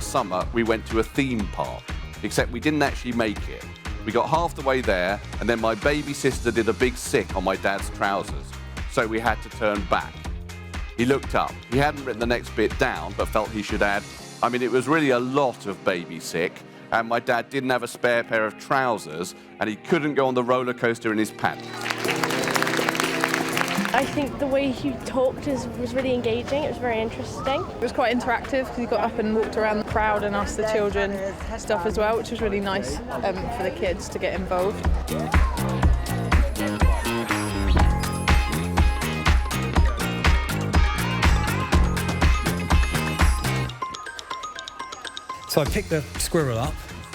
last summer we went to a theme park, except we didn't actually make it. We got half the way there, and then my baby sister did a big sick on my dad's trousers, so we had to turn back. He looked up. He hadn't written the next bit down, but felt he should add, I mean, it was really a lot of baby sick, and my dad didn't have a spare pair of trousers, and he couldn't go on the roller coaster in his pants. I think the way he talked was really engaging. It was very interesting. It was quite interactive because he got up and walked around the crowd and asked the children stuff as well, which was really nice for the kids to get involved. So I picked the squirrel up.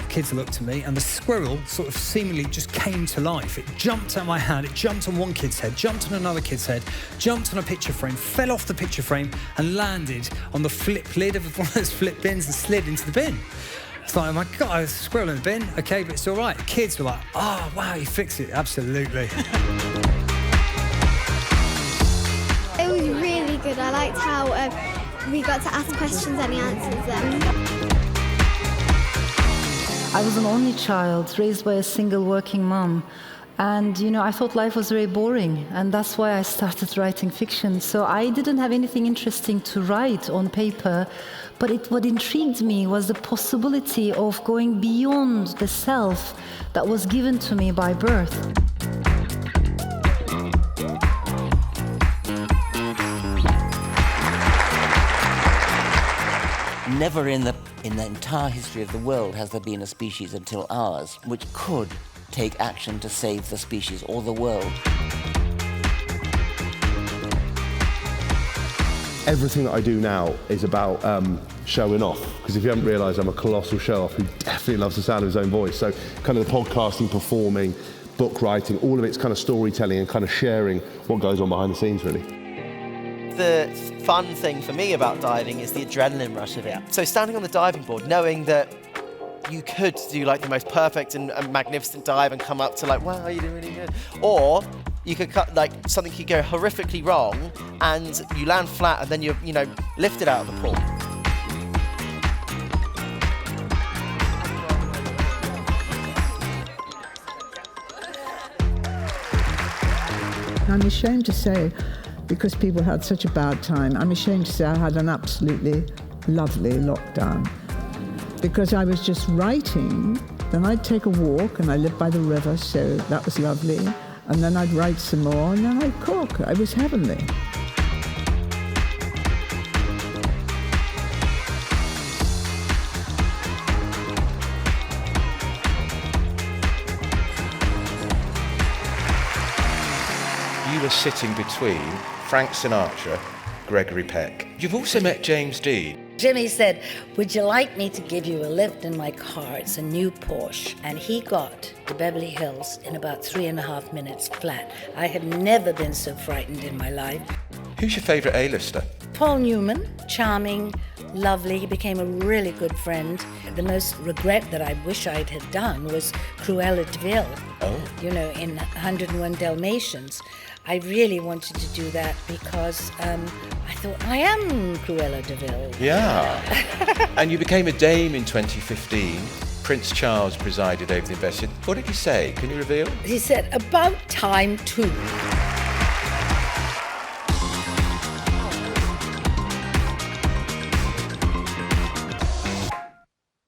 Kids looked at me, and the squirrel sort of seemingly just came to life. It jumped out of my hand, it jumped on one kid's head, jumped on another kid's head, jumped on a picture frame, fell off the picture frame, and landed on the flip lid of one of those flip bins and slid into the bin. It's like, oh my God, there's a squirrel in the bin. Okay, but it's all right. Kids were like, oh, wow, you fixed it. Absolutely. It was really good. I liked how we got to ask questions and he answered them. I was an only child, raised by a single working mum. And, you know, I thought life was very boring, and that's why I started writing fiction. So I didn't have anything interesting to write on paper, but what intrigued me was the possibility of going beyond the self that was given to me by birth. Never in the entire history of the world has there been a species until ours which could take action to save the species or the world. Everything that I do now is about showing off, because if you haven't realised, I'm a colossal show-off who definitely loves the sound of his own voice. So kind of the podcasting, performing, book writing, all of it's kind of storytelling and kind of sharing what goes on behind the scenes, really. The fun thing for me about diving is the adrenaline rush of it. So standing on the diving board, knowing that you could do like the most perfect and magnificent dive and come up to like, wow, you're doing really good. Or you could cut, like, something could go horrifically wrong and you land flat and then you're, you know, lifted out of the pool. I'm ashamed to say, because people had such a bad time, I'm ashamed to say I had an absolutely lovely lockdown. Because I was just writing, then I'd take a walk, and I lived by the river, so that was lovely. And then I'd write some more, and then I'd cook. It was heavenly. You were sitting between Frank Sinatra, Gregory Peck. You've also met James Dean. Jimmy said, would you like me to give you a lift in my car? It's a new Porsche. And he got to Beverly Hills in about 3.5 minutes flat. I have never been so frightened in my life. Who's your favourite A-lister? Paul Newman, charming, lovely. He became a really good friend. The most regret that I wish I'd had done was Cruella de Vil. Oh. You know, in 101 Dalmatians. I really wanted to do that because I thought, I am Cruella de Vil. Yeah. And you became a dame in 2015. Prince Charles presided over the investment. What did he say? Can you reveal? He said, about time too.